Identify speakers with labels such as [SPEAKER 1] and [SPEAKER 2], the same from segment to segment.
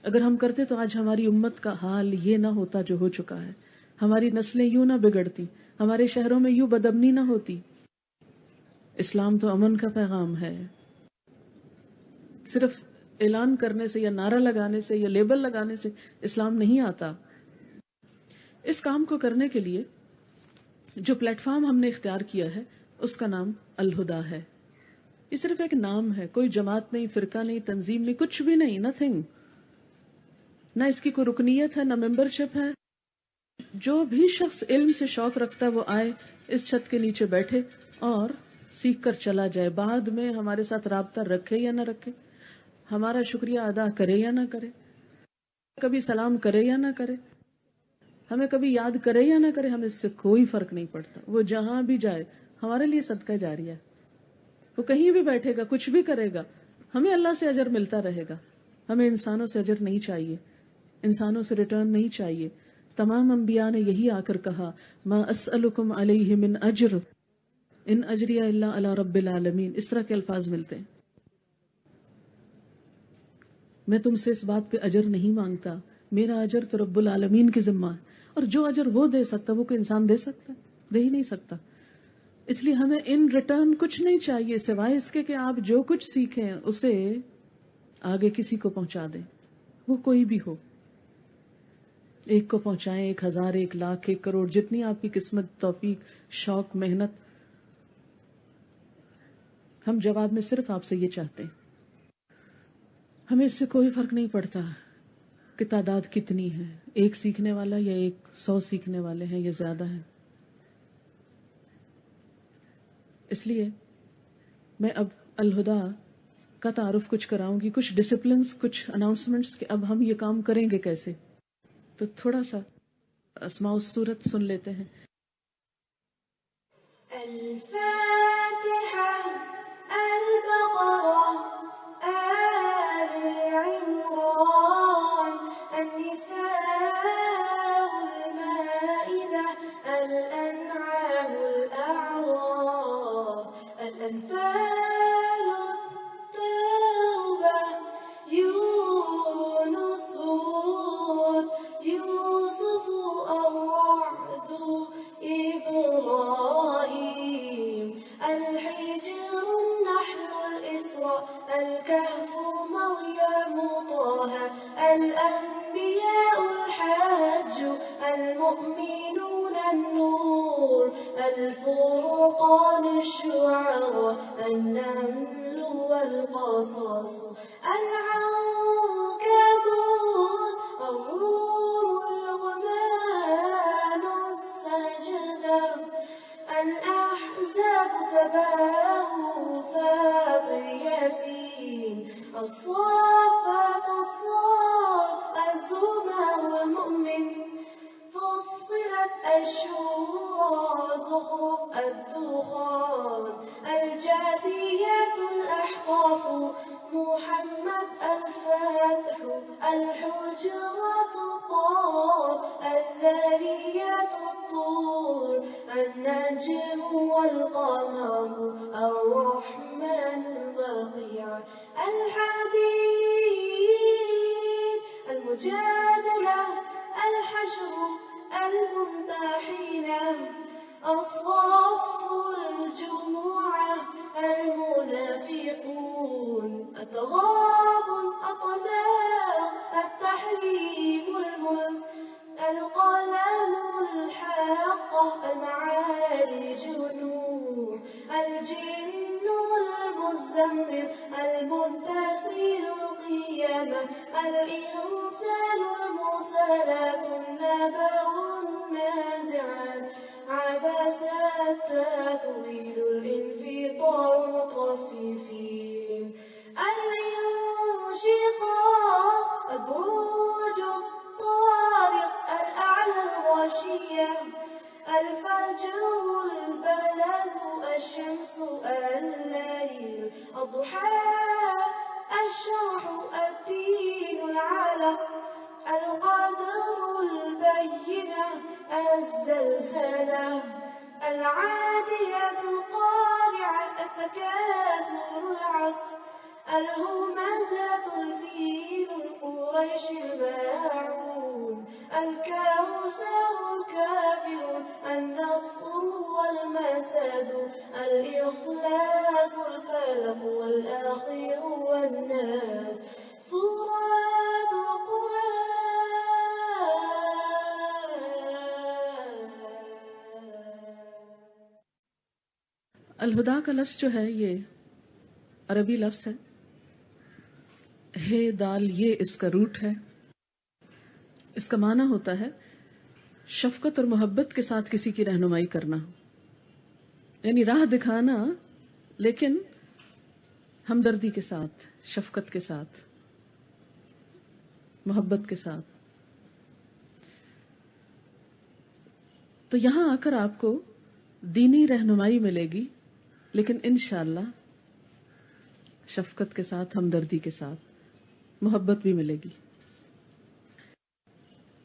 [SPEAKER 1] اگر ہم کرتے تو آج ہماری امت کا حال یہ نہ ہوتا جو ہو چکا ہے، ہماری نسلیں یوں نہ بگڑتی، ہمارے شہروں میں یوں بدامنی نہ ہوتی. اسلام تو امن کا پیغام ہے. صرف اعلان کرنے سے یا نعرہ لگانے سے یا لیبل لگانے سے اسلام نہیں آتا. اس کام کو کرنے کے لیے جو پلیٹ فارم ہم نے اختیار کیا ہے اس کا نام الہدا ہے. یہ صرف ایک نام ہے، کوئی جماعت نہیں، فرقہ نہیں، تنظیم نہیں، کچھ بھی نہیں، نتھنگ. نہ اس کی کوئی رکنیت ہے، نہ ممبر شپ ہے. جو بھی شخص علم سے شوق رکھتا ہے وہ آئے، اس چھت کے نیچے بیٹھے اور سیکھ کر چلا جائے. بعد میں ہمارے ساتھ رابطہ رکھے یا نہ رکھے، ہمارا شکریہ ادا کرے یا نہ کرے، کبھی سلام کرے یا نہ کرے، ہمیں کبھی یاد کرے یا نہ کرے، ہمیں اس سے کوئی فرق نہیں پڑتا. وہ جہاں بھی جائے ہمارے لیے صدقہ جاریہ ہے. وہ کہیں بھی بیٹھے گا، کچھ بھی کرے گا، ہمیں اللہ سے اجر ملتا رہے گا. ہمیں انسانوں سے اجر نہیں چاہیے، انسانوں سے ریٹرن نہیں چاہیے. تمام انبیاء نے یہی آ کر کہا، ما اسألکم علیہ من اجر ان اجریہ الا علی رب العالمین. اس طرح کے الفاظ ملتے ہیں. میں تم سے اس بات پہ اجر نہیں مانگتا، میرا اجر تو رب العالمین کے ذمہ ہے. اور جو اجر وہ دے سکتا وہ کوئی انسان دے سکتا ہے؟ دے ہی نہیں سکتا. اس لیے ہمیں ان ریٹرن کچھ نہیں چاہیے سوائے اس کے کہ آپ جو کچھ سیکھیں اسے آگے کسی کو پہنچا دیں، وہ کوئی بھی ہو. ایک کو پہنچائیں، 1000، 1,00,000، 1 کروڑ، جتنی آپ کی قسمت، توفیق، شوق، محنت. ہم جواب میں صرف آپ سے یہ چاہتے ہیں. ہمیں اس سے کوئی فرق نہیں پڑتا کہ تعداد کتنی ہے، ایک سیکھنے والا یا 100 سیکھنے والے ہیں یا زیادہ ہیں. اس لیے میں اب الہدا کا تعارف کچھ کراؤں گی، کچھ ڈسپلنس، کچھ اناؤنسمنٹس کہ اب ہم یہ کام کریں گے کیسے. تو تھوڑا سا اسماء السورت سن لیتے ہیں.
[SPEAKER 2] الفاتحة، البقرة، آل عمران، النساء، المائدة، الأنعام، الأعراف، الأنفال، التوبة، يونس، هود، يوسف، الرعد، إبراهيم، الحجر، النحل، الإسراء، الكهف، مريم، طه، الأنبياء، الحج، المؤمنون، النور، الفرقان، الشعراء، النمل، والقصص، العنكبوت، الروم، لقمان، السجدة، الأحزاب، سباه، فاطر، ياسين، الصافات، الصاد، الزمر، المؤمن، فصلت، الشورى، زخرف، الدخان، الجاثيات، الأحقاف، محمد، الفتح، الحجرات، طه، الذاريات، الطور، النجم، والقمر، الرحمن، الواقعة، الحديد، المجادلة، الحشر، الممتحنة، الصف، الجمعة، المنافقون، التغابن، الطلاق، التحريم، الملك، القلم، الحاقة، المعارج، نوح، الجن، المزمل، المدثر، القيامة، الإنسان، المرسلات، النبأ، النازعات، عبس، التكوير، الانفطار، المطففين، الانشقاق، البروج، الطارق، الأعلى، الغاشية، الفجر، البلد، الشمس، الليل، الضحى، الشرح، الدين، العلق، القدر، البينة، الزلزلة، العاديات، القارعة، التكاثر، العصر، الهمزات، الفيل، القرآن، قريش الماعون الكوثر الكافر النصر والمسد الإخلاص الفلق والأخير والناس صورات القرآن.
[SPEAKER 1] الہدا کا لفظ جو ہے یہ عربی لفظ ہے دال، یہ اس کا روٹ ہے. اس کا معنی ہوتا ہے شفقت اور محبت کے ساتھ کسی کی رہنمائی کرنا، یعنی راہ دکھانا لیکن ہمدردی کے ساتھ، شفقت کے ساتھ، محبت کے ساتھ. تو یہاں آ کر آپ کو دینی رہنمائی ملے گی لیکن انشاءاللہ شفقت کے ساتھ، ہمدردی کے ساتھ، محبت بھی ملے گی.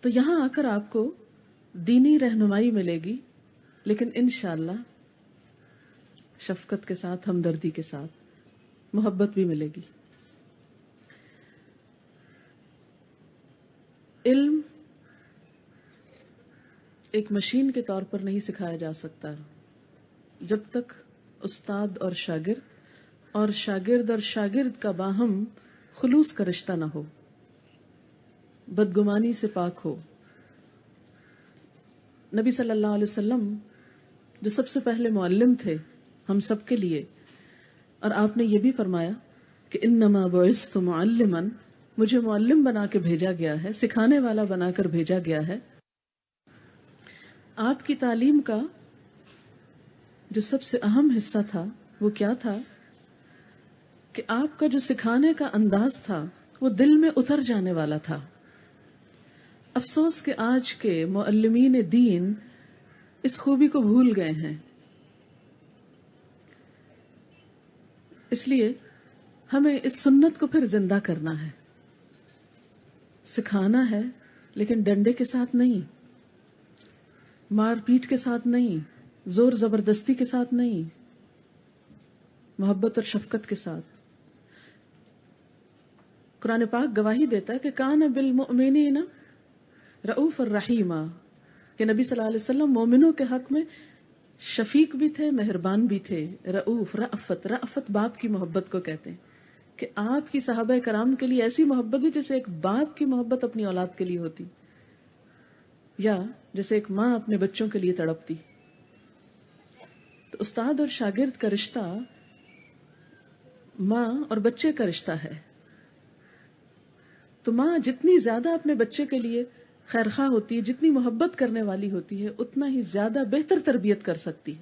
[SPEAKER 1] تو یہاں آ کر آپ کو دینی رہنمائی ملے گی لیکن انشاءاللہ شفقت کے ساتھ، ہمدردی کے ساتھ، محبت بھی ملے گی. علم ایک مشین کے طور پر نہیں سکھایا جا سکتا جب تک استاد اور شاگرد کا باہم خلوص کا رشتہ نہ ہو، بدگمانی سے پاک ہو. نبی صلی اللہ علیہ وسلم جو سب سے پہلے معلم تھے ہم سب کے لیے، اور آپ نے یہ بھی فرمایا کہ انما بعثت معلما، مجھے معلم بنا کے بھیجا گیا ہے، سکھانے والا بنا کر بھیجا گیا ہے. آپ کی تعلیم کا جو سب سے اہم حصہ تھا وہ کیا تھا کہ آپ کا جو سکھانے کا انداز تھا وہ دل میں اتر جانے والا تھا. افسوس کہ آج کے معلمین دین اس خوبی کو بھول گئے ہیں. اس لیے ہمیں اس سنت کو پھر زندہ کرنا ہے. سکھانا ہے لیکن ڈنڈے کے ساتھ نہیں، مار پیٹ کے ساتھ نہیں، زور زبردستی کے ساتھ نہیں، محبت اور شفقت کے ساتھ. قرآن پاک گواہی دیتا ہے کہ کان بالمؤمنین رؤوف الرحیم، کہ نبی صلی اللہ علیہ وسلم مومنوں کے حق میں شفیق بھی تھے، مہربان بھی تھے. رؤوف، رأفت باپ کی محبت کو کہتے ہیں کہ آپ کی صحابہ کرام کے لیے ایسی محبت ہے جیسے ایک باپ کی محبت اپنی اولاد کے لیے ہوتی، یا جیسے ایک ماں اپنے بچوں کے لیے تڑپتی. تو استاد اور شاگرد کا رشتہ ماں اور بچے کا رشتہ ہے. تو ماں جتنی زیادہ اپنے بچے کے لیے خیرخواہ ہوتی ہے، جتنی محبت کرنے والی ہوتی ہے، اتنا ہی زیادہ بہتر تربیت کر سکتی ہے.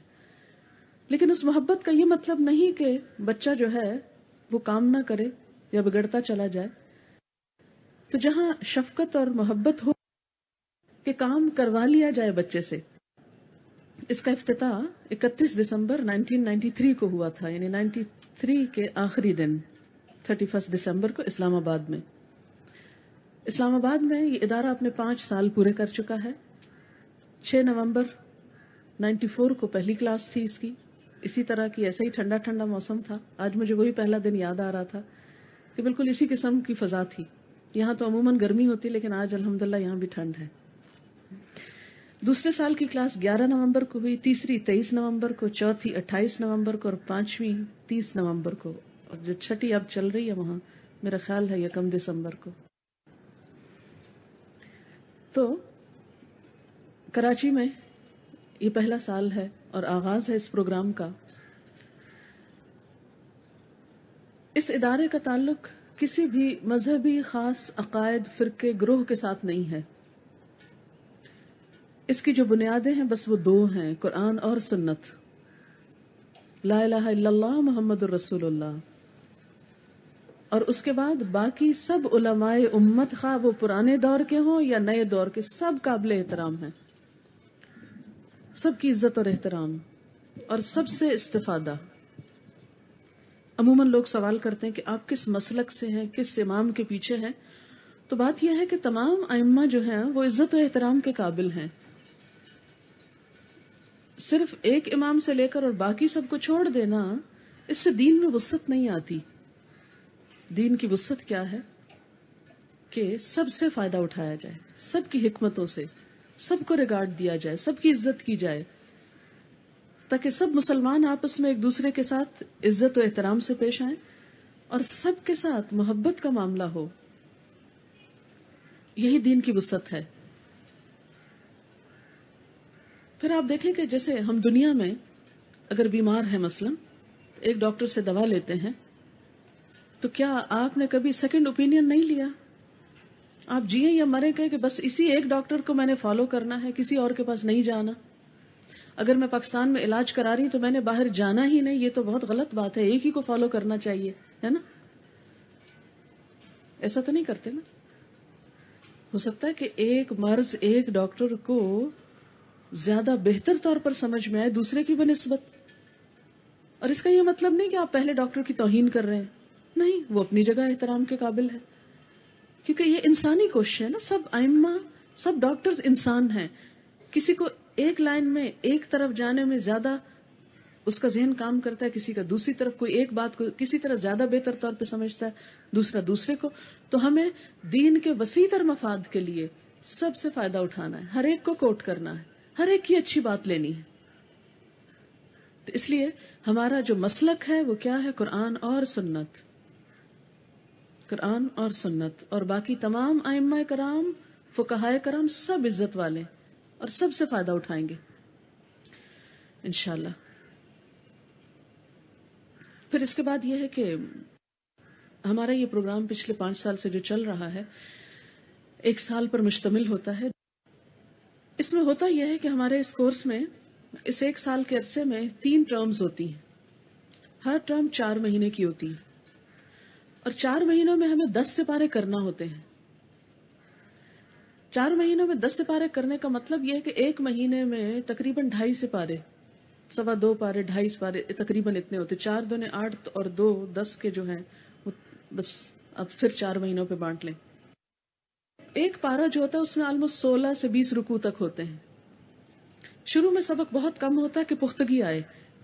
[SPEAKER 1] لیکن اس محبت کا یہ مطلب نہیں کہ بچہ جو ہے وہ کام نہ کرے یا بگڑتا چلا جائے. تو جہاں شفقت اور محبت ہو کہ کام کروا لیا جائے بچے سے. اس کا افتتاح 31 دسمبر 1993 کو ہوا تھا، یعنی 93 کے آخری دن 31 دسمبر کو اسلام آباد میں. اسلام آباد میں یہ ادارہ اپنے 5 سال پورے کر چکا ہے. 6 نومبر 94 کو پہلی کلاس تھی اس کی. اسی طرح کی ایسا ہی ٹھنڈا ٹھنڈا موسم تھا. آج مجھے وہی پہلا دن یاد آ رہا تھا کہ بالکل اسی قسم کی فضا تھی. یہاں تو عموماً گرمی ہوتی لیکن آج الحمدللہ یہاں بھی ٹھنڈ ہے. دوسرے سال کی کلاس 11 نومبر کو ہوئی، تیسری 23 نومبر کو، چوتھی 28 نومبر کو اور پانچویں 30 نومبر کو. اور جو چھٹی اب چل رہی ہے وہاں میرا خیال ہے 1 دسمبر کو. تو کراچی میں یہ پہلا سال ہے اور آغاز ہے اس پروگرام کا. اس ادارے کا تعلق کسی بھی مذہبی خاص عقائد، فرقے، گروہ کے ساتھ نہیں ہے. اس کی جو بنیادیں ہیں بس وہ 2 ہیں، قرآن اور سنت. لا الہ الا اللہ محمد الرسول اللہ. اور اس کے بعد باقی سب علماء امت، خواہ وہ پرانے دور کے ہوں یا نئے دور کے، سب قابل احترام ہیں. سب کی عزت اور احترام اور سب سے استفادہ. عموماً لوگ سوال کرتے ہیں کہ آپ کس مسلک سے ہیں، کس امام کے پیچھے ہیں. تو بات یہ ہے کہ تمام ائمہ جو ہیں وہ عزت و احترام کے قابل ہیں. صرف ایک امام سے لے کر اور باقی سب کو چھوڑ دینا، اس سے دین میں وسعت نہیں آتی. دین کی وسعت کیا ہے؟ کہ سب سے فائدہ اٹھایا جائے، سب کی حکمتوں سے سب کو ریگارڈ دیا جائے، سب کی عزت کی جائے، تاکہ سب مسلمان آپس میں ایک دوسرے کے ساتھ عزت و احترام سے پیش آئیں اور سب کے ساتھ محبت کا معاملہ ہو. یہی دین کی وسعت ہے. پھر آپ دیکھیں کہ جیسے ہم دنیا میں اگر بیمار ہیں مثلا ایک ڈاکٹر سے دوا لیتے ہیں تو کیا آپ نے کبھی سیکنڈ اوپینین نہیں لیا؟ آپ جیے یا مرے کہ بس اسی ایک ڈاکٹر کو میں نے فالو کرنا ہے، کسی اور کے پاس نہیں جانا. اگر میں پاکستان میں علاج کرا رہی ہوں تو میں نے باہر جانا ہی نہیں، یہ تو بہت غلط بات ہے، ایک ہی کو فالو کرنا چاہیے، ہے نا؟ ایسا تو نہیں کرتے نا. ہو سکتا ہے کہ ایک مرض ایک ڈاکٹر کو زیادہ بہتر طور پر سمجھ میں آئے دوسرے کی بنسبت، اور اس کا یہ مطلب نہیں کہ آپ پہلے ڈاکٹر کی توہین کر رہے ہیں، نہیں، وہ اپنی جگہ احترام کے قابل ہے، کیونکہ یہ انسانی کوشش ہے نا. سب ائمہ سب ڈاکٹرز انسان ہیں. کسی کو ایک لائن میں ایک طرف جانے میں زیادہ اس کا ذہن کام کرتا ہے، کسی کا دوسری طرف، کوئی ایک بات کو کسی طرح زیادہ بہتر طور پہ سمجھتا ہے، دوسرا دوسرے کو. تو ہمیں دین کے وسیع تر مفاد کے لیے سب سے فائدہ اٹھانا ہے، ہر ایک کو کوٹ کرنا ہے، ہر ایک کی اچھی بات لینی ہے. تو اس لیے ہمارا جو مسلک ہے وہ کیا ہے؟ قرآن اور سنت. قرآن اور سنت، اور باقی تمام ائمہ کرام فقہائے کرام سب عزت والے اور سب سے فائدہ اٹھائیں گے انشاءاللہ. پھر اس کے بعد یہ ہے کہ ہمارا یہ پروگرام پچھلے 5 سال سے جو چل رہا ہے 1 سال پر مشتمل ہوتا ہے. اس میں ہوتا یہ ہے کہ ہمارے اس کورس میں اس 1 سال کے عرصے میں 3 ٹرمز ہوتی ہیں. ہر ٹرم 4 مہینے کی ہوتی ہے اور 4 مہینوں میں ہمیں 10 سپارے کرنا ہوتے ہیں. 4 مہینوں میں 10 سپارے کرنے کا مطلب یہ ہے کہ 1 مہینے میں تقریباً 2.5 سپارے، 2.25 پارے، 2.5 سپارے تقریباً اتنے ہوتے. 4 دونے 8 اور 2 10 کے جو ہیں وہ بس اب پھر 4 مہینوں پہ بانٹ لیں. ایک پارا جو ہوتا ہے اس میں آلموسٹ 16 سے 20 رکوع تک ہوتے ہیں. شروع میں سبق بہت کم ہوتا ہے کہ پختگی آئے.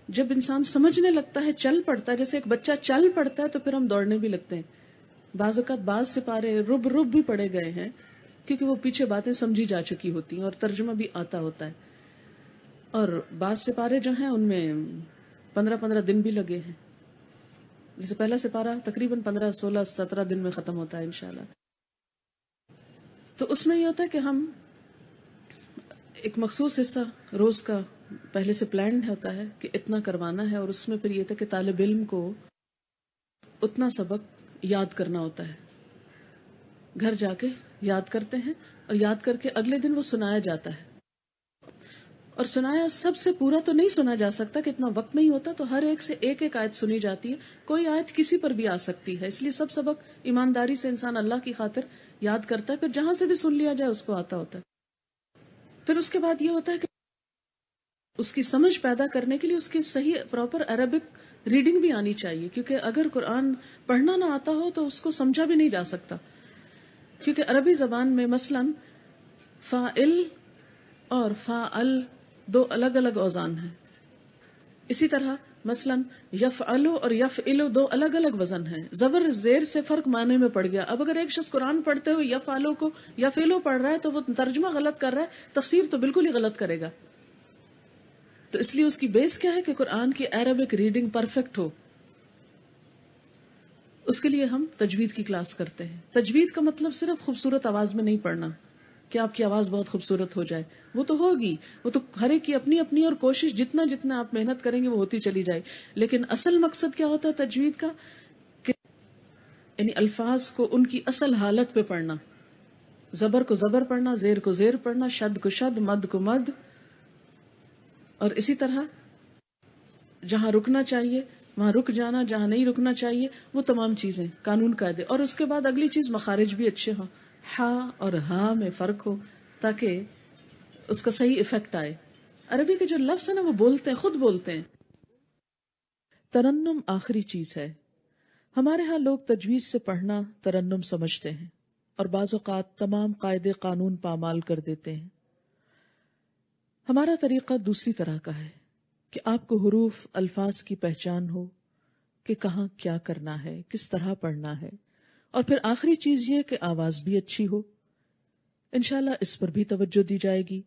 [SPEAKER 1] جب انسان سمجھنے لگتا ہے، چل پڑتا ہے، جیسے ایک بچہ چل پڑتا ہے تو پھر ہم دوڑنے بھی لگتے ہیں. بعض اوقات بعض سپارے رب بھی پڑے گئے ہیں کیونکہ وہ پیچھے باتیں سمجھی جا چکی ہوتی ہیں اور ترجمہ بھی آتا ہوتا ہے. اور بعض سپارے جو ہیں ان میں 15 دن بھی لگے ہیں. جیسے پہلا سپارہ تقریباً 15 16 17 دن میں ختم ہوتا ہے انشاءاللہ. تو اس میں یہ ہوتا ہے کہ ہم ایک مخصوص حصہ روز کا پہلے سے پلان ہوتا ہے کہ اتنا کروانا ہے، اور اس میں پھر یہ تھا کہ طالب علم کو اتنا سبق یاد کرنا ہوتا ہے. گھر جا کے یاد کرتے ہیں اور یاد کر کے اگلے دن وہ سنایا جاتا ہے. اور سنایا سب سے پورا تو نہیں سنا جا سکتا کہ اتنا وقت نہیں ہوتا، تو ہر ایک سے ایک ایک آیت سنی جاتی ہے. کوئی آیت کسی پر بھی آ سکتی ہے، اس لیے سب سبق ایمانداری سے انسان اللہ کی خاطر یاد کرتا ہے. پھر جہاں سے بھی سن لیا جائے اس کو آتا ہوتا ہے. پھر اس کے بعد یہ ہوتا ہے کہ اس کی سمجھ پیدا کرنے کے لیے اس کی صحیح پراپر عربک ریڈنگ بھی آنی چاہیے، کیونکہ اگر قرآن پڑھنا نہ آتا ہو تو اس کو سمجھا بھی نہیں جا سکتا. کیونکہ عربی زبان میں مثلاً فاعل اور فاعل 2 الگ الگ اوزان ہیں. اسی طرح مثلاً یفعلو اور یفعلو 2 الگ الگ وزن ہیں. زبر زیر سے فرق معنی میں پڑ گیا. اب اگر ایک شخص قرآن پڑھتے ہوئے یفعلو کو یفعلو پڑھ رہا ہے تو وہ ترجمہ غلط کر رہا ہے، تفسیر تو بالکل ہی غلط کرے گا. تو اس لیے اس کی بیس کیا ہے کہ قرآن کی عربک ریڈنگ پرفیکٹ ہو. اس کے لیے ہم تجوید کی کلاس کرتے ہیں. تجوید کا مطلب صرف خوبصورت آواز میں نہیں پڑھنا کہ آپ کی آواز بہت خوبصورت ہو جائے، وہ تو ہوگی، وہ تو ہر ایک کی اپنی اپنی اور کوشش، جتنا جتنا آپ محنت کریں گے وہ ہوتی چلی جائے. لیکن اصل مقصد کیا ہوتا ہے تجوید کا؟ کہ یعنی الفاظ کو ان کی اصل حالت پہ پڑھنا. زبر کو زبر پڑھنا، زیر کو زیر پڑھنا، شد کو شد، مد کو مد، اور اسی طرح جہاں رکنا چاہیے وہاں رک جانا، جہاں نہیں رکنا چاہیے وہ تمام چیزیں، قانون قاعدے. اور اس کے بعد اگلی چیز مخارج بھی اچھے ہوں، ہا اور ہا میں فرق ہو تاکہ اس کا صحیح ایفیکٹ آئے. عربی کے جو لفظ ہیں نا وہ بولتے ہیں، خود بولتے ہیں. ترنم آخری چیز ہے. ہمارے ہاں لوگ تجویز سے پڑھنا ترنم سمجھتے ہیں اور بعض اوقات تمام قاعدے قانون پامال کر دیتے ہیں. ہمارا طریقہ دوسری طرح کا ہے کہ آپ کو حروف الفاظ کی پہچان ہو کہ کہاں کیا کرنا ہے، کس طرح پڑھنا ہے، اور پھر آخری چیز یہ کہ آواز بھی اچھی ہو. انشاءاللہ اس پر بھی توجہ دی جائے گی،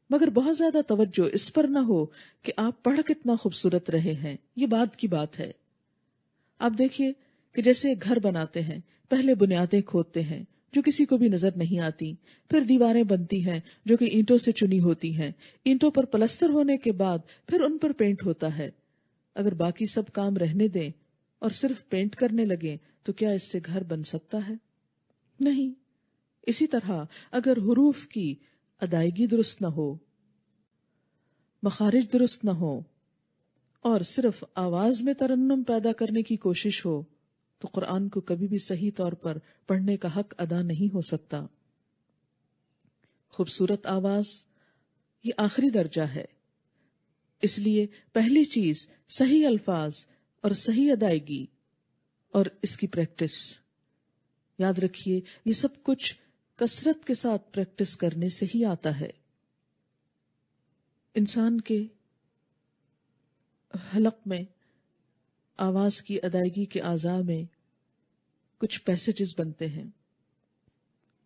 [SPEAKER 1] مگر بہت زیادہ توجہ اس پر نہ ہو کہ آپ پڑھ کتنا خوبصورت رہے ہیں. یہ بات کی بات ہے. آپ دیکھیے کہ جیسے گھر بناتے ہیں، پہلے بنیادیں کھودتے ہیں جو کسی کو بھی نظر نہیں آتی، پھر دیواریں بنتی ہیں جو کہ اینٹوں سے چنی ہوتی ہیں، اینٹوں پر پلستر ہونے کے بعد پھر ان پر پینٹ ہوتا ہے. اگر باقی سب کام رہنے دیں اور صرف پینٹ کرنے لگیں تو کیا اس سے گھر بن سکتا ہے؟ نہیں. اسی طرح اگر حروف کی ادائیگی درست نہ ہو، مخارج درست نہ ہو اور صرف آواز میں ترنم پیدا کرنے کی کوشش ہو تو قرآن کو کبھی بھی صحیح طور پر پڑھنے کا حق ادا نہیں ہو سکتا. خوبصورت آواز یہ آخری درجہ ہے. اس لیے پہلی چیز صحیح الفاظ اور صحیح ادائیگی اور اس کی پریکٹس. یاد رکھیے یہ سب کچھ کثرت کے ساتھ پریکٹس کرنے سے ہی آتا ہے. انسان کے حلق میں آواز کی ادائیگی کے اعضاء میں کچھ پیسیجز بنتے ہیں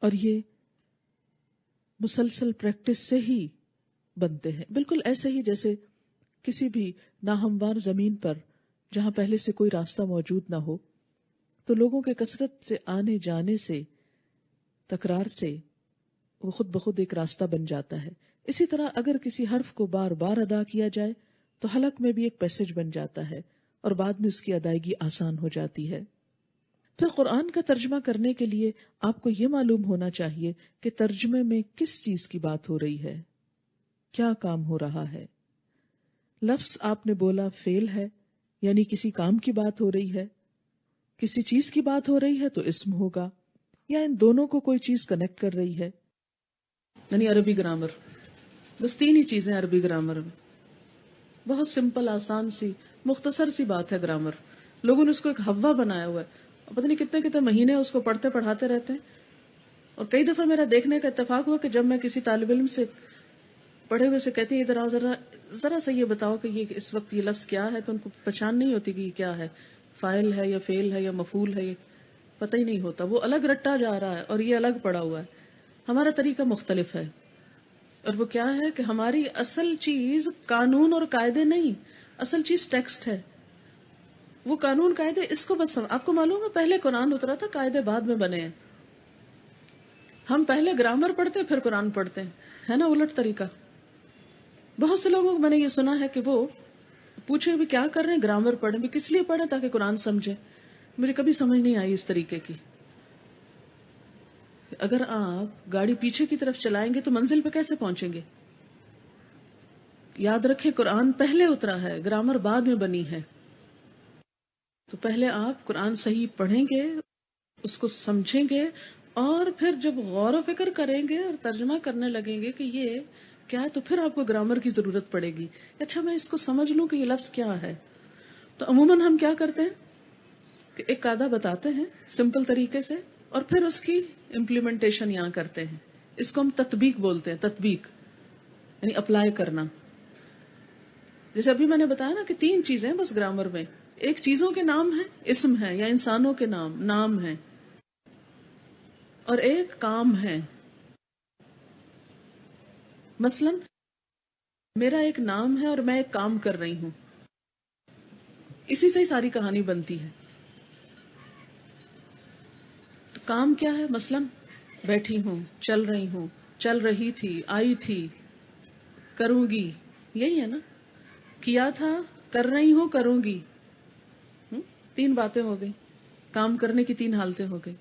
[SPEAKER 1] اور یہ مسلسل پریکٹس سے ہی بنتے ہیں. بالکل ایسے ہی جیسے کسی بھی ناہموار زمین پر جہاں پہلے سے کوئی راستہ موجود نہ ہو تو لوگوں کے کثرت سے آنے جانے سے، تکرار سے وہ خود بخود ایک راستہ بن جاتا ہے. اسی طرح اگر کسی حرف کو بار بار ادا کیا جائے تو حلق میں بھی ایک پیسج بن جاتا ہے اور بعد میں اس کی ادائیگی آسان ہو جاتی ہے. پھر قرآن کا ترجمہ کرنے کے لیے آپ کو یہ معلوم ہونا چاہیے کہ ترجمے میں کس چیز کی بات ہو رہی ہے، کیا کام ہو رہا ہے. لفظ آپ نے بولا فعل ہے، یعنی کسی کام کی بات ہو رہی ہے. کسی چیز کی بات ہو رہی ہے تو اسم ہوگا، یا ان دونوں کو کوئی چیز کنیکٹ کر رہی ہے. یعنی عربی گرامر، بس 3 ہی چیزیں عربی گرامر میں. بہت سمپل، آسان سی، مختصر سی بات ہے گرامر. لوگوں نے اس کو ایک ہوا بنایا ہوا ہے، پتہ نہیں کتنے کتنے مہینے اس کو پڑھتے پڑھاتے رہتے ہیں. اور کئی دفعہ میرا دیکھنے کا اتفاق ہوا کہ جب میں کسی طالب علم سے پڑھے ہوئے سے کہتی ہے ادھر آؤ ذرا سا یہ بتاؤ کہ یہ اس وقت یہ لفظ کیا ہے، تو ان کو پہچان نہیں ہوتی کہ یہ کیا ہے، فاعل ہے یا فعل ہے یا مفعول ہے، یہ پتہ ہی نہیں ہوتا. وہ الگ رٹا جا رہا ہے اور یہ الگ پڑا ہوا ہے. ہمارا طریقہ مختلف ہے، اور وہ کیا ہے کہ ہماری اصل چیز قانون اور قاعدے نہیں، اصل چیز ٹیکسٹ ہے. وہ قانون قاعدے اس کو بس آپ کو معلوم ہے پہلے قرآن اترا تھا، قاعدے بعد میں بنے ہیں. ہم پہلے گرامر پڑھتے ہیں پھر قرآن پڑھتے ہیں، ہے نا الٹ طریقہ. بہت سے لوگوں کو میں نے یہ سنا ہے کہ وہ پوچھے بھی کیا کر رہے ہیں، گرامر پڑھیں بھی کس لیے پڑھیں، تاکہ قرآن سمجھیں. مجھے کبھی سمجھ نہیں آئی اس طریقے کی. اگر آپ گاڑی پیچھے کی طرف چلائیں گے تو منزل پہ کیسے پہنچیں گے؟ یاد رکھیں قرآن پہلے اترا ہے، گرامر بعد میں بنی ہے. تو پہلے آپ قرآن صحیح پڑھیں گے، اس کو سمجھیں گے، اور پھر جب غور و فکر کریں گے اور ترجمہ کرنے لگیں گے کہ یہ کیا ہے، تو پھر آپ کو گرامر کی ضرورت پڑے گی. اچھا میں اس کو سمجھ لوں کہ یہ لفظ کیا ہے. تو عموماً ہم کیا کرتے ہیں کہ ایک قاعدہ بتاتے ہیں سمپل طریقے سے، اور پھر اس کی امپلیمنٹیشن یہاں کرتے ہیں. اس کو ہم تطبیق بولتے ہیں، تطبیق یعنی اپلائی کرنا. جیسے ابھی میں نے بتایا نا کہ 3 چیزیں بس گرامر میں. ایک چیزوں کے نام ہیں، اسم ہے، یا انسانوں کے نام ہیں، اور ایک کام ہے. مثلا میرا ایک نام ہے اور میں ایک کام کر رہی ہوں، اسی سے ہی ساری کہانی بنتی ہے. تو کام کیا ہے؟ مثلا بیٹھی ہوں، چل رہی ہوں، چل رہی تھی، آئی تھی، کروں گی، یہی ہے نا. کیا تھا، کر رہی ہوں، کروں گی. 3 باتیں ہو گئی، کام کرنے کی 3 حالتیں ہو گئی.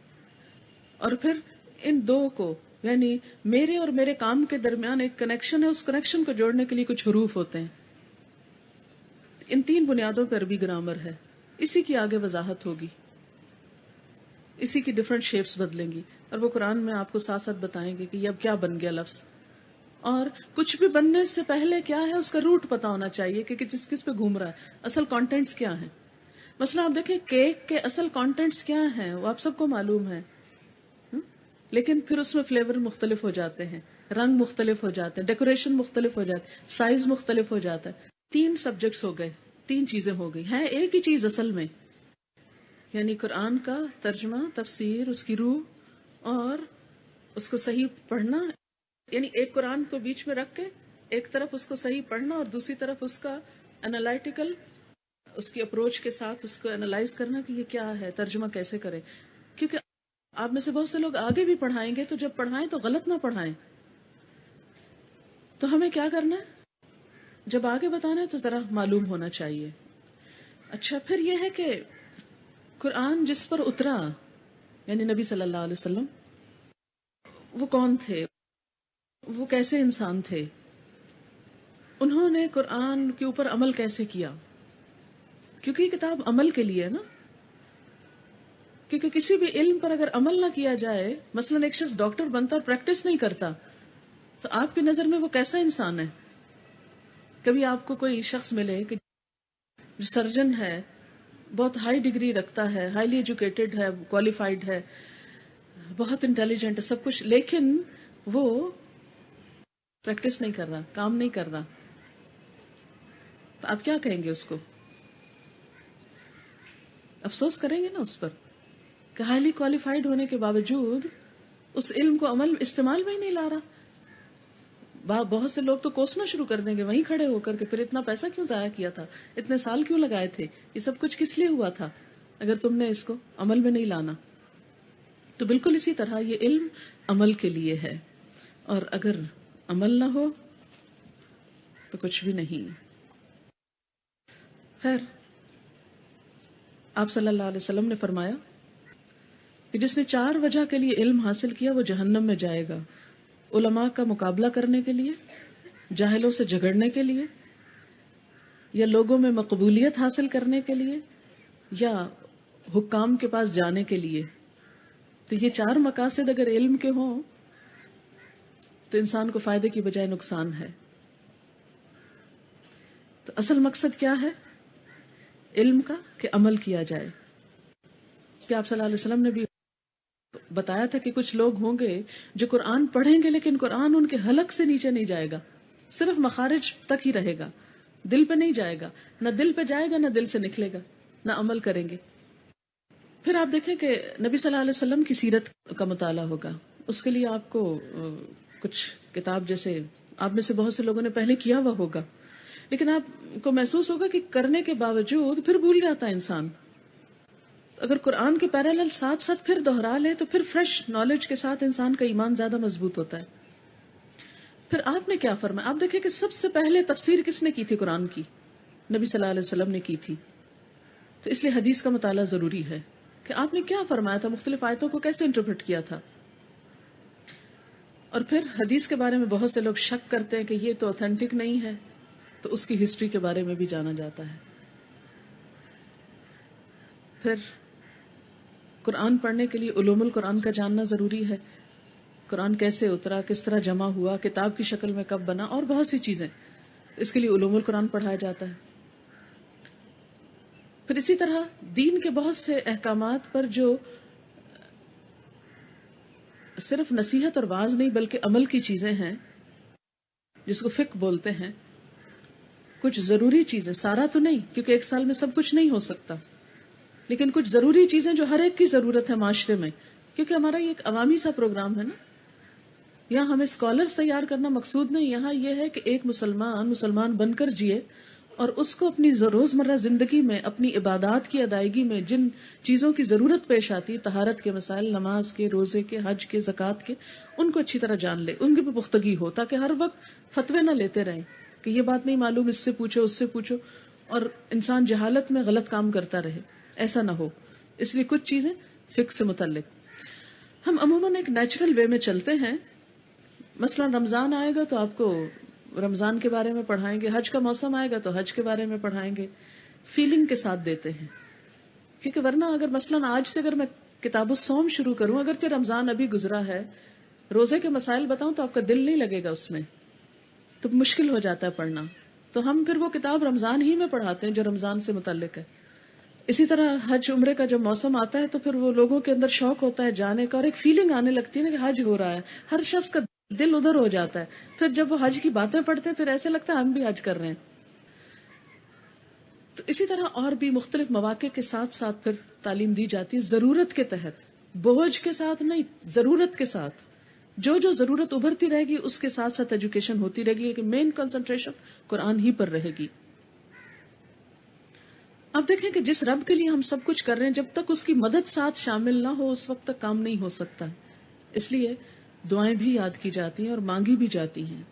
[SPEAKER 1] اور پھر ان 2 کو یعنی میرے اور میرے کام کے درمیان ایک کنیکشن ہے، اس کنیکشن کو جوڑنے کے لیے کچھ حروف ہوتے ہیں. ان 3 بنیادوں پر بھی گرامر ہے. اسی کی آگے وضاحت ہوگی، اسی کی ڈفرنٹ شیپس بدلیں گی، اور وہ قرآن میں آپ کو ساتھ ساتھ بتائیں گے کہ یہ اب کیا بن گیا لفظ. اور کچھ بھی بننے سے پہلے کیا ہے اس کا روٹ پتا ہونا چاہیے کہ کس پہ گھوم رہا ہے، اصل کانٹینٹس کیا ہیں. مثلا آپ دیکھیں کیک کے اصل کانٹینٹس کیا ہیں وہ آپ سب کو معلوم ہے، لیکن پھر اس میں فلیور مختلف ہو جاتے ہیں، رنگ مختلف ہو جاتے ہیں، ڈیکوریشن مختلف ہو جاتی ہے، سائز مختلف ہو جاتا ہے. 3 سبجیکٹس ہو گئے، 3 چیزیں ہو گئی ہیں، ایک ہی چیز اصل میں. یعنی قرآن کا ترجمہ، تفسیر، اس کی روح اور اس کو صحیح پڑھنا، یعنی ایک قرآن کو بیچ میں رکھ کے ایک طرف اس کو صحیح پڑھنا اور دوسری طرف اس کا انالائٹیکل، اس کی اپروچ کے ساتھ اس کو انالائز کرنا کہ یہ کیا ہے، ترجمہ کیسے کرے. کیونکہ آپ میں سے بہت سے لوگ آگے بھی پڑھائیں گے، تو جب پڑھائیں تو غلط نہ پڑھائیں. تو ہمیں کیا کرنا ہے؟ جب آگے بتانا ہے تو ذرا معلوم ہونا چاہیے. اچھا، پھر یہ ہے کہ قرآن جس پر اترا یعنی نبی صلی اللہ علیہ وسلم، وہ کون تھے، وہ کیسے انسان تھے، انہوں نے قرآن کے اوپر عمل کیسے کیا؟ کیونکہ یہ کتاب عمل کے لیے ہے نا. کیونکہ کسی بھی علم پر اگر عمل نہ کیا جائے، مثلا ایک شخص ڈاکٹر بنتا اور پریکٹس نہیں کرتا، تو آپ کی نظر میں وہ کیسا انسان ہے؟ کبھی آپ کو کوئی شخص ملے کہ جو سرجن ہے، بہت ہائی ڈگری رکھتا ہے، ہائیلی ایجوکیٹڈ ہے، کوالیفائڈ ہے، بہت انٹیلیجنٹ ہے، سب کچھ، لیکن وہ پریکٹس نہیں کر رہا، کام نہیں کر رہا، تو آپ کیا کہیں گے اس کو؟ افسوس کریں گے نا اس پر کہ ہائیلی کوالیفائڈ ہونے کے باوجود اس علم کو عمل استعمال میں ہی نہیں لا رہا. بہت سے لوگ تو کوسنا شروع کر دیں گے وہیں کھڑے ہو کر کے، پھر اتنا پیسہ کیوں ضائع کیا تھا، اتنے سال کیوں لگائے تھے، یہ سب کچھ کس لیے ہوا تھا اگر تم نے اس کو عمل میں نہیں لانا. تو بالکل اسی طرح یہ علم عمل کے لیے ہے، اور اگر عمل نہ ہو تو کچھ بھی نہیں. خیر، آپ صلی اللہ علیہ وسلم نے فرمایا کہ جس نے 4 وجہ کے لیے علم حاصل کیا وہ جہنم میں جائے گا: علماء کا مقابلہ کرنے کے لیے، جاہلوں سے جھگڑنے کے لیے، یا لوگوں میں مقبولیت حاصل کرنے کے لیے، یا حکام کے پاس جانے کے لیے. تو یہ 4 مقاصد اگر علم کے ہوں تو انسان کو فائدے کی بجائے نقصان ہے. تو اصل مقصد کیا ہے علم کا؟ کہ عمل کیا جائے. کہ آپ صلی اللہ علیہ وسلم نے بھی بتایا تھا کہ کچھ لوگ ہوں گے جو قرآن پڑھیں گے لیکن قرآن ان کے حلق سے نیچے نہیں جائے گا، صرف مخارج تک ہی رہے گا، دل پہ نہیں جائے گا، نہ دل پہ جائے گا نہ دل سے نکلے گا، نہ عمل کریں گے. پھر آپ دیکھیں کہ نبی صلی اللہ علیہ وسلم کی سیرت کا مطالعہ ہوگا. اس کے لیے آپ کو کچھ کتاب، جیسے آپ میں سے بہت سے لوگوں نے پہلے کیا ہوا ہوگا، لیکن آپ کو محسوس ہوگا کہ کرنے کے باوجود پھر بھول جاتا ہے انسان. اگر قرآن کے پیرالل ساتھ ساتھ پھر دوہرا لے تو پھر فریش نالج کے ساتھ انسان کا ایمان زیادہ مضبوط ہوتا ہے. پھر آپ نے کیا فرمایا؟ آپ دیکھیں کہ سب سے پہلے تفسیر کس نے کی تھی قرآن کی؟ نبی صلی اللہ علیہ وسلم نے کی تھی. تو اس لیے حدیث کا مطالعہ ضروری ہے کہ آپ نے کیا فرمایا تھا، مختلف آیتوں کو کیسے انٹرپریٹ کیا تھا. اور پھر حدیث کے بارے میں بہت سے لوگ شک کرتے ہیں کہ یہ تو اوتھینٹک نہیں ہے، تو اس کی ہسٹری کے بارے میں بھی جانا جاتا ہے. پھر قرآن پڑھنے کے لیے علوم القرآن کا جاننا ضروری ہے. قرآن کیسے اترا، کس طرح جمع ہوا، کتاب کی شکل میں کب بنا، اور بہت سی چیزیں، اس کے لیے علوم القرآن پڑھایا جاتا ہے. پھر اسی طرح دین کے بہت سے احکامات پر جو صرف نصیحت اور واعظ نہیں بلکہ عمل کی چیزیں ہیں، جس کو فقہ بولتے ہیں، کچھ ضروری چیزیں، سارا تو نہیں کیونکہ ایک سال میں سب کچھ نہیں ہو سکتا، لیکن کچھ ضروری چیزیں جو ہر ایک کی ضرورت ہے معاشرے میں، کیونکہ ہمارا یہ ایک عوامی سا پروگرام ہے نا. یہاں ہمیں اسکالرز تیار کرنا مقصود نہیں، یہاں یہ ہے کہ ایک مسلمان بن کر جیے اور اس کو اپنی روزمرہ زندگی میں، اپنی عبادات کی ادائیگی میں جن چیزوں کی ضرورت پیش آتی، طہارت کے مسائل، نماز کے، روزے کے، حج کے، زکوٰۃ کے، ان کو اچھی طرح جان لے، ان کی بھی پختگی ہو، تاکہ ہر وقت فتوے نہ لیتے رہیں کہ یہ بات نہیں معلوم، اس سے پوچھو، اس سے پوچھو، اور انسان جہالت میں غلط کام کرتا رہے. ایسا نہ ہو. اس لیے کچھ چیزیں فقہ سے متعلق ہم عموماً ایک نیچرل وے میں چلتے ہیں. مثلا رمضان آئے گا تو آپ کو رمضان کے بارے میں پڑھائیں گے، حج کا موسم آئے گا تو حج کے بارے میں پڑھائیں گے، فیلنگ کے ساتھ دیتے ہیں. کیونکہ ورنہ اگر مثلا آج سے اگر میں کتاب الصوم شروع کروں، اگرچہ رمضان ابھی گزرا ہے، روزے کے مسائل بتاؤں تو آپ کا دل نہیں لگے گا اس میں، تو مشکل ہو جاتا ہے پڑھنا. تو ہم پھر وہ کتاب رمضان ہی میں پڑھاتے ہیں جو رمضان سے متعلق ہے. اسی طرح حج عمرے کا جب موسم آتا ہے تو پھر وہ لوگوں کے اندر شوق ہوتا ہے جانے کا، اور ایک فیلنگ آنے لگتی ہے نا کہ حج ہو رہا ہے، ہر شخص کا دل ادھر ہو جاتا ہے. پھر جب وہ حج کی باتیں پڑھتے ہیں پھر ایسے لگتا ہے ہم بھی حج کر رہے ہیں. تو اسی طرح اور بھی مختلف مواقع کے ساتھ ساتھ پھر تعلیم دی جاتی ہے، ضرورت کے تحت، بوجھ کے ساتھ نہیں، ضرورت کے ساتھ. جو جو ضرورت ابھرتی رہے گی اس کے ساتھ ساتھ ایجوکیشن ہوتی رہے گی، کہ مین کنسنٹریشن قرآن ہی پر رہے گی. اب دیکھیں کہ جس رب کے لیے ہم سب کچھ کر رہے ہیں، جب تک اس کی مدد ساتھ شامل نہ ہو اس وقت تک کام نہیں ہو سکتا. اس لیے دعائیں بھی یاد کی جاتی ہیں اور مانگی بھی جاتی ہیں.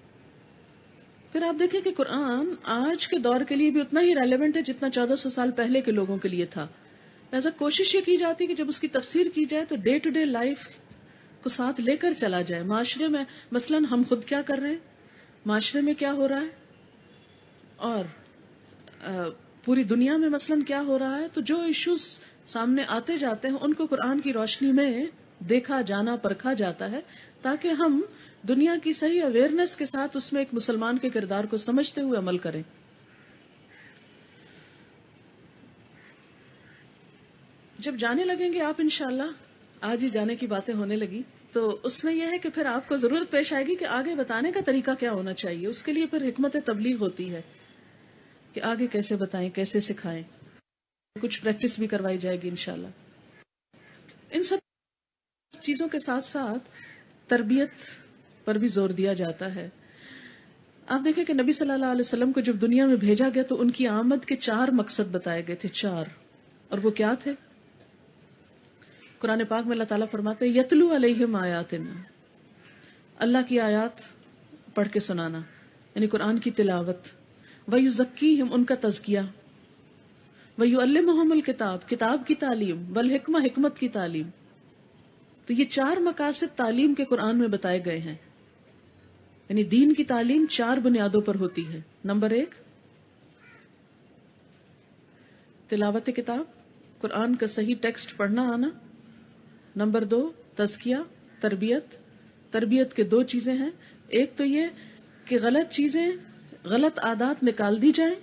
[SPEAKER 1] پھر آپ دیکھیں کہ قرآن آج کے دور کے لیے بھی اتنا ہی ریلیونٹ ہے جتنا 1400 سال پہلے کے لوگوں کے لیے تھا. لہٰذا کوشش یہ کی جاتی ہے کہ جب اس کی تفسیر کی جائے تو ڈے ٹو ڈے لائف کو ساتھ لے کر چلا جائے. معاشرے میں مثلاً ہم خود کیا کر رہے ہیں، معاشرے میں کیا ہو رہا ہے، اور پوری دنیا میں مثلاً کیا ہو رہا ہے، تو جو ایشوز سامنے آتے جاتے ہیں ان کو قرآن کی روشنی میں دیکھا جانا، پرکھا جاتا ہے، تاکہ ہم دنیا کی صحیح اویئرنس کے ساتھ اس میں ایک مسلمان کے کردار کو سمجھتے ہوئے عمل کریں. جب جانے لگیں گے آپ انشاءاللہ، آج ہی جانے کی باتیں ہونے لگی، تو اس میں یہ ہے کہ پھر آپ کو ضرورت پیش آئے گی کہ آگے بتانے کا طریقہ کیا ہونا چاہیے. اس کے لیے پھر حکمت تبلیغ ہوتی ہے کہ آگے کیسے بتائیں، کیسے سکھائیں. کچھ پریکٹس بھی کروائی جائے گی انشاءاللہ. ان سب چیزوں کے ساتھ ساتھ تربیت پر بھی زور دیا جاتا ہے. آپ دیکھیں کہ نبی صلی اللہ علیہ وسلم کو جب دنیا میں بھیجا گیا تو ان کی آمد کے 4 مقصد بتائے گئے تھے، 4. اور وہ کیا تھے؟ قرآن پاک میں اللہ تعالیٰ فرماتے ہیں یتلو علیہم آیاتنا، اللہ کی آیات پڑھ کے سنانا، یعنی قرآن کی تلاوت. وَيُزَكِّيهِمْ، ان کا تزکیہ. وَيُعَلِّمُهُمُ الْكِتَابَ، کتاب کی تعلیم. وَالْحِکْمَہ، حکمت کی تعلیم. تو یہ 4 مقاصد تعلیم کے قرآن میں بتائے گئے ہیں. یعنی دین کی تعلیم 4 بنیادوں پر ہوتی ہے. نمبر 1 تلاوت کتاب، قرآن کا صحیح ٹیکسٹ پڑھنا آنا. نمبر 2 تزکیہ، تربیت. تربیت کے 2 چیزیں ہیں، ایک تو یہ کہ غلط چیزیں، غلط عادات نکال دی جائیں.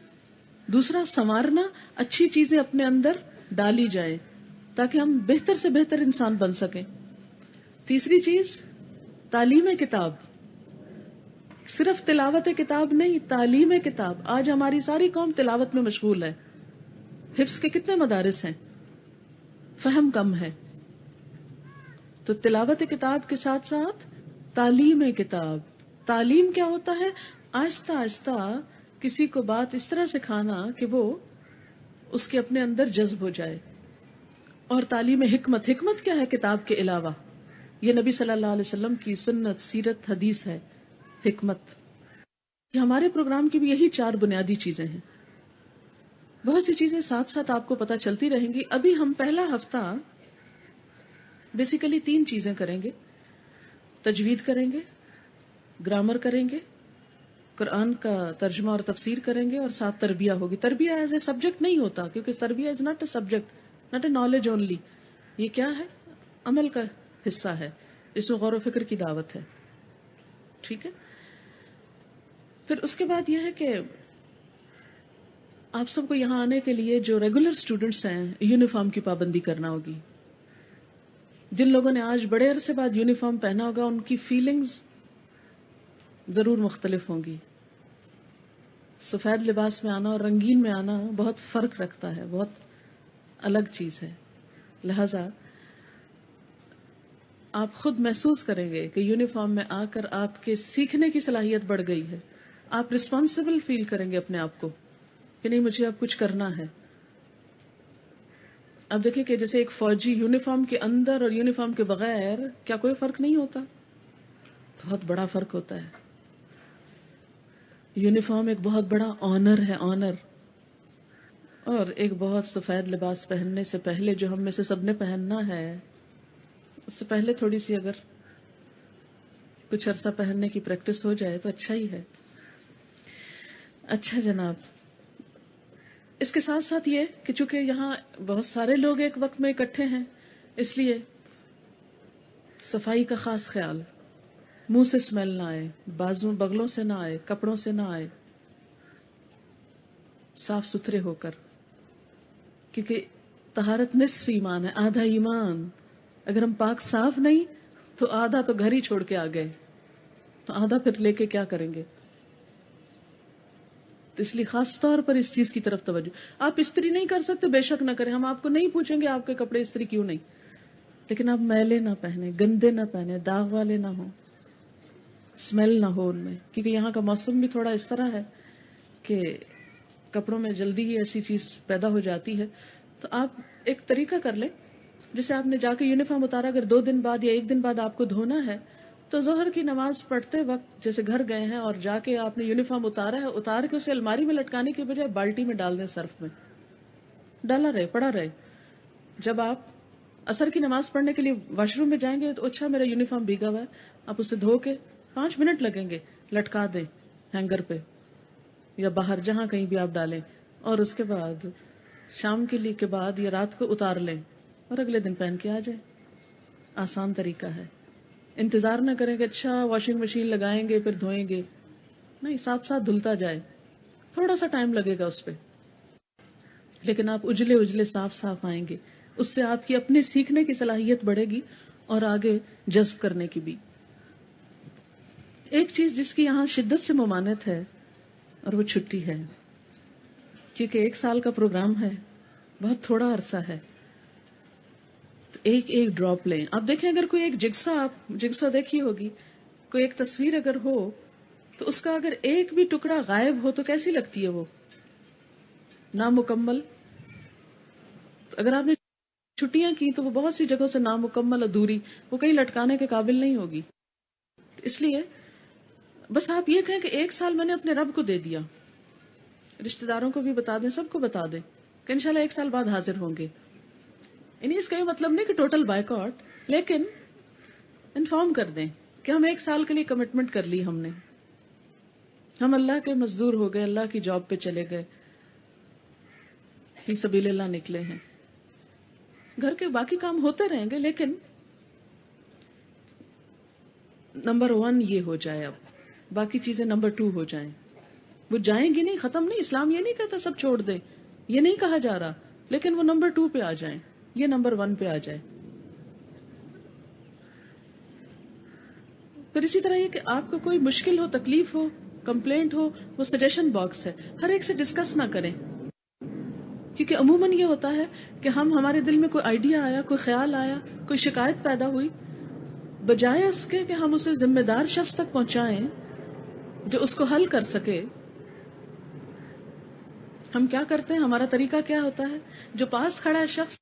[SPEAKER 1] دوسرا سنوارنا، اچھی چیزیں اپنے اندر ڈالی جائیں تاکہ ہم بہتر سے بہتر انسان بن سکیں. تیسری چیز تعلیم کتاب، صرف تلاوت کتاب نہیں، تعلیم کتاب. آج ہماری ساری قوم تلاوت میں مشغول ہے، حفظ کے کتنے مدارس ہیں، فہم کم ہے. تو تلاوت کتاب کے ساتھ ساتھ تعلیم کتاب. تعلیم کیا ہوتا ہے؟ آہستہ آہستہ کسی کو بات اس طرح سکھانا کہ وہ اس کے اپنے اندر جذب ہو جائے. اور تعلیم حکمت. حکمت کیا ہے کتاب کے علاوہ؟ یہ نبی صلی اللہ علیہ وسلم کی سنت، سیرت، حدیث ہے حکمت. ہمارے پروگرام کی بھی یہی 4 بنیادی چیزیں ہیں. بہت سی چیزیں ساتھ ساتھ آپ کو پتہ چلتی رہیں گی. ابھی ہم پہلا ہفتہ بیسیکلی 3 چیزیں کریں گے. تجوید کریں گے، گرامر کریں گے، قرآن کا ترجمہ اور تفسیر کریں گے، اور ساتھ تربیہ ہوگی. تربیہ ایز اے سبجیکٹ نہیں ہوتا، کیونکہ تربیہ is not a subject, not a knowledge only. یہ کیا ہے؟ عمل کا حصہ ہے، اس میں غور و فکر کی دعوت ہے. ٹھیک ہے. پھر اس کے بعد یہ ہے کہ آپ سب کو یہاں آنے کے لیے جو ریگولر اسٹوڈنٹس ہیں یونیفارم کی پابندی کرنا ہوگی. جن لوگوں نے آج بڑے عرصے بعد یونیفارم پہنا ہوگا ان کی فیلنگز ضرور مختلف ہوں گی. سفید لباس میں آنا اور رنگین میں آنا بہت فرق رکھتا ہے، بہت الگ چیز ہے. لہذا آپ خود محسوس کریں گے کہ یونیفارم میں آ کر آپ کے سیکھنے کی صلاحیت بڑھ گئی ہے. آپ رسپانسبل فیل کریں گے اپنے آپ کو کہ نہیں مجھے اب کچھ کرنا ہے. اب دیکھیں کہ جیسے ایک فوجی یونیفارم کے اندر اور یونیفارم کے بغیر کیا کوئی فرق نہیں ہوتا؟ بہت بڑا فرق ہوتا ہے. یونیفارم ایک بہت بڑا آنر ہے، آنر. اور ایک بہت سفید لباس پہننے سے پہلے جو ہم میں سے سب نے پہننا ہے، اس سے پہلے تھوڑی سی اگر کچھ عرصہ پہننے کی پریکٹس ہو جائے تو اچھا ہی ہے. اچھا جناب، اس کے ساتھ ساتھ یہ کہ چونکہ یہاں بہت سارے لوگ ایک وقت میں اکٹھے ہیں، اس لیے صفائی کا خاص خیال. منہ سے اسمیل نہ آئے، بازو بغلوں سے نہ آئے، کپڑوں سے نہ آئے، صاف ستھرے ہو کر. کیونکہ طہارت نصف ایمان ہے، آدھا ایمان. اگر ہم پاک صاف نہیں تو آدھا تو گھر ہی چھوڑ کے آ گئے، تو آدھا پھر لے کے کیا کریں گے. تو اس لیے خاص طور پر اس چیز کی طرف توجہ. آپ استری نہیں کر سکتے، بے شک نہ کریں، ہم آپ کو نہیں پوچھیں گے آپ کے کپڑے استری کیوں نہیں، لیکن آپ میلے نہ پہنے، گندے نہ پہنے، داغ والے نہ ہوں، اسمیل نہ ہو ان میں، کیونکہ یہاں کا موسم بھی تھوڑا اس طرح ہے کہ کپڑوں میں جلدی ہی ایسی چیز پیدا ہو جاتی ہے. تو آپ ایک طریقہ کر لیں، جیسے آپ نے جا کے یونیفارم اتارا، اگر 2 دن بعد یا 1 دن بعد آپ کو دھونا ہے تو ظہر کی نماز پڑھتے وقت جیسے گھر گئے ہیں اور جا کے آپ نے یونیفارم اتارا ہے، اتار کے اسے الماری میں لٹکانے کے بجائے بالٹی میں ڈال دیں، صرف میں ڈالا رہے، پڑا رہے. جب آپ عصر کی نماز پڑھنے کے لیے واش روم میں جائیں گے تو اچھا میرا یونیفارم بھیگا ہوا ہے، آپ اسے دھو کے 5 منٹ لگیں گے، لٹکا دیں ہینگر پہ یا باہر جہاں کہیں بھی آپ ڈالیں، اور اس کے بعد شام کے بعد یا رات کو اتار لیں اور اگلے دن پہن کے آ جائیں. آسان طریقہ ہے. انتظار نہ کریں کہ اچھا واشنگ مشین لگائیں گے پھر دھوئیں گے، نہیں، ساتھ ساتھ دھلتا جائے، تھوڑا سا ٹائم لگے گا اس پہ، لیکن آپ اجلے اجلے صاف صاف آئیں گے. اس سے آپ کی اپنے سیکھنے کی صلاحیت بڑھے گی اور آگے جذب کرنے کی بھی. ایک چیز جس کی یہاں شدت سے ممانعت ہے اور وہ چھٹی ہے، کیونکہ 1 سال کا پروگرام ہے، بہت تھوڑا عرصہ ہے. ایک ڈراپ لیں. آپ دیکھیں اگر کوئی ایک جگسا دیکھی ہوگی، کوئی ایک تصویر اگر ہو تو اس کا اگر ایک بھی ٹکڑا غائب ہو تو کیسی لگتی ہے وہ؟ نامکمل. اگر آپ نے چھٹیاں کی تو وہ بہت سی جگہوں سے نامکمل، ادھوری، وہ کہیں لٹکانے کے قابل نہیں ہوگی. اس لیے بس آپ یہ کہیں کہ 1 سال میں نے اپنے رب کو دے دیا. رشتہ داروں کو بھی بتا دیں، سب کو بتا دیں کہ انشاءاللہ 1 سال بعد حاضر ہوں گے. یعنی اس کا یہ مطلب نہیں کہ ٹوٹل بائیکاٹ، لیکن انفارم کر دیں کہ ہم 1 سال کے لیے کمٹمنٹ کر لی، ہم اللہ کے مزدور ہو گئے، اللہ کی جاب پہ چلے گئے، فی سبیل اللہ نکلے ہیں. گھر کے باقی کام ہوتے رہیں گے لیکن نمبر 1 یہ ہو جائے، اب باقی چیزیں نمبر 2 ہو جائیں. وہ جائیں گی نہیں، ختم نہیں. اسلام یہ نہیں کہتا سب چھوڑ دیں، یہ نہیں کہا جا رہا، لیکن وہ نمبر 2 پہ آ جائیں، یہ نمبر 1 پہ آ جائے. پھر اسی طرح یہ کہ آپ کو کوئی مشکل ہو، تکلیف ہو، کمپلینٹ ہو، وہ سجیشن باکس ہے، ہر ایک سے ڈسکس نہ کریں. کیونکہ عموماً یہ ہوتا ہے کہ ہمارے دل میں کوئی آئیڈیا آیا، کوئی خیال آیا، کوئی شکایت پیدا ہوئی، بجائے اس کے کہ ہم اسے ذمہ دار شخص تک پہنچائیں جو اس کو حل کر سکے، ہم کیا کرتے ہیں، ہمارا طریقہ کیا ہوتا ہے، جو پاس کھڑا ہے شخص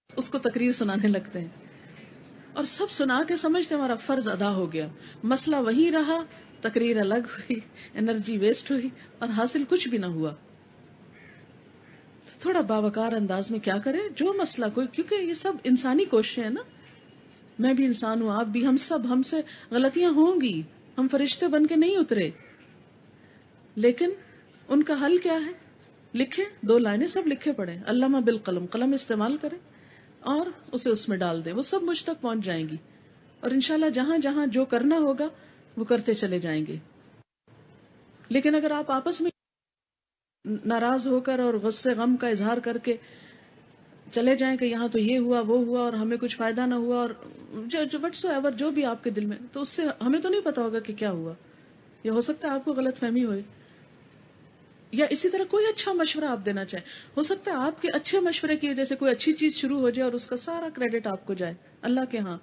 [SPEAKER 1] اس کو تقریر سنانے لگتے ہیں اور سب سنا کے سمجھتے ہمارا فرض ادا ہو گیا. مسئلہ وہی رہا، تقریر الگ ہوئی، انرجی ویسٹ ہوئی اور حاصل کچھ بھی نہ ہوا. تھوڑا باوقار انداز میں کیا کرے جو مسئلہ کوئی، کیونکہ یہ سب انسانی کوششیں ہیں نا، میں بھی انسان ہوں، آپ بھی، ہم سے غلطیاں ہوں گی، ہم فرشتے بن کے نہیں اترے، لیکن ان کا حل کیا ہے؟ لکھیں 2 لائنیں، سب لکھے پڑھیں، علامہ بالقلم، قلم استعمال کریں اور اسے اس میں ڈال دیں، وہ سب مجھ تک پہنچ جائیں گی اور انشاءاللہ جہاں جہاں جو کرنا ہوگا وہ کرتے چلے جائیں گے. لیکن اگر آپ آپس میں ناراض ہو کر اور غصے غم کا اظہار کر کے چلے جائیں کہ یہاں تو یہ ہوا وہ ہوا اور ہمیں کچھ فائدہ نہ ہوا، اور جو بھی آپ کے دل میں، تو اس سے ہمیں تو نہیں پتا ہوگا کہ کیا ہوا، یا ہو سکتا ہے آپ کو غلط فہمی ہوئے. یا اسی طرح کوئی اچھا مشورہ آپ دینا چاہیں، ہو سکتا ہے آپ کے اچھے مشورے کی وجہ سے کوئی اچھی چیز شروع ہو جائے اور اس کا سارا کریڈٹ آپ کو جائے اللہ کے ہاں.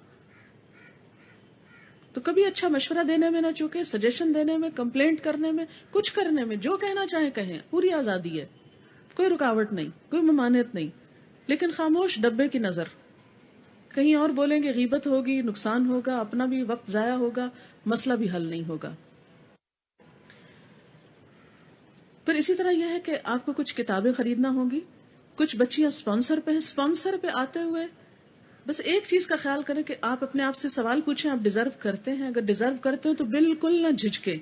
[SPEAKER 1] تو کبھی اچھا مشورہ دینے میں نہ چوکے، سجیشن دینے میں، کمپلینٹ کرنے میں، کچھ کرنے میں، جو کہنا چاہیں کہیں، پوری آزادی ہے، کوئی رکاوٹ نہیں، کوئی ممانعت نہیں، لیکن خاموش ڈبے کی نظر. کہیں اور بولیں گے غیبت ہوگی، نقصان ہوگا، اپنا بھی وقت ضائع ہوگا، مسئلہ بھی حل نہیں ہوگا. پھر اسی طرح یہ ہے کہ آپ کو کچھ کتابیں خریدنا ہوں گی. کچھ بچیاں اسپانسر پہ ہیں، اسپانسر پہ آتے ہوئے بس ایک چیز کا خیال کریں کہ آپ اپنے آپ سے سوال پوچھیں، آپ ڈیزرو کرتے ہیں؟ اگر ڈیزرو کرتے ہیں تو بالکل نہ جھجکیں،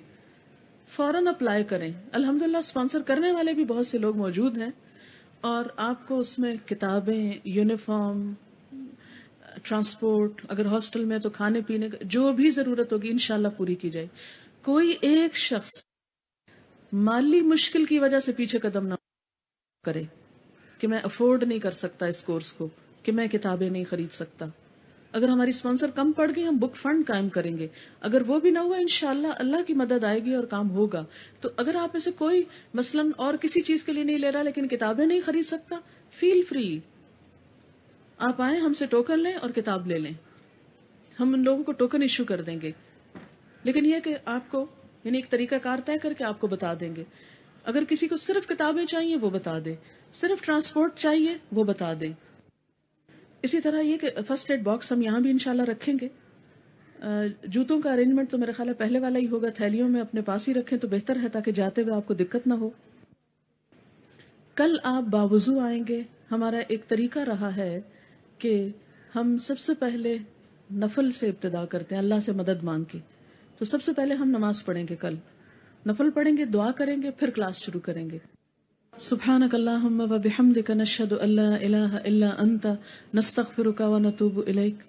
[SPEAKER 1] فوراً اپلائی کریں. الحمدللہ اسپانسر کرنے والے بھی بہت سے لوگ موجود ہیں اور آپ کو اس میں کتابیں، یونیفارم، ٹرانسپورٹ، اگر ہاسٹل میں تو کھانے پینے کا جو بھی ضرورت ہوگی انشاءاللہ پوری کی جائے. کوئی ایک شخص مالی مشکل کی وجہ سے پیچھے قدم نہ کرے کہ میں افورڈ نہیں کر سکتا اس کورس کو، کہ میں کتابیں نہیں خرید سکتا. اگر ہماری اسپانسر کم پڑ گئی ہم بک فنڈ قائم کریں گے. اگر وہ بھی نہ ہوا انشاءاللہ اللہ کی مدد آئے گی اور کام ہوگا. تو اگر آپ میں سے کوئی مثلاً اور کسی چیز کے لیے نہیں لے رہا لیکن کتابیں نہیں خرید سکتا, فیل فری, آپ آئیں ہم سے ٹوکن لیں اور کتاب لے لیں. ہم ان لوگوں کو ٹوکن ایشو کر دیں گے, لیکن یہ کہ آپ کو یعنی ایک طریقہ کار طے کر کے آپ کو بتا دیں گے. اگر کسی کو صرف کتابیں چاہیے وہ بتا دے, صرف ٹرانسپورٹ چاہیے وہ بتا دے. اسی طرح یہ کہ فرسٹ ایڈ باکس ہم یہاں بھی انشاءاللہ رکھیں گے. جوتوں کا ارینجمنٹ تو میرے خیال ہے پہلے والا ہی ہوگا, تھیلیوں میں اپنے پاس ہی رکھیں تو بہتر ہے تاکہ جاتے ہوئے آپ کو دقت نہ ہو. کل آپ باوضو آئیں گے. ہمارا ایک طریقہ رہا ہے کہ ہم سب سے پہلے نفل سے ابتدا کرتے ہیں, اللہ سے مدد مانگ کے. تو سب سے پہلے ہم نماز پڑھیں گے, کل نفل پڑھیں گے, دعا کریں گے, پھر کلاس شروع کریں گے. سبحانک اللہم و بحمدک نشہد ان لا الہ الا انت نستغفرک و نتوب الیک.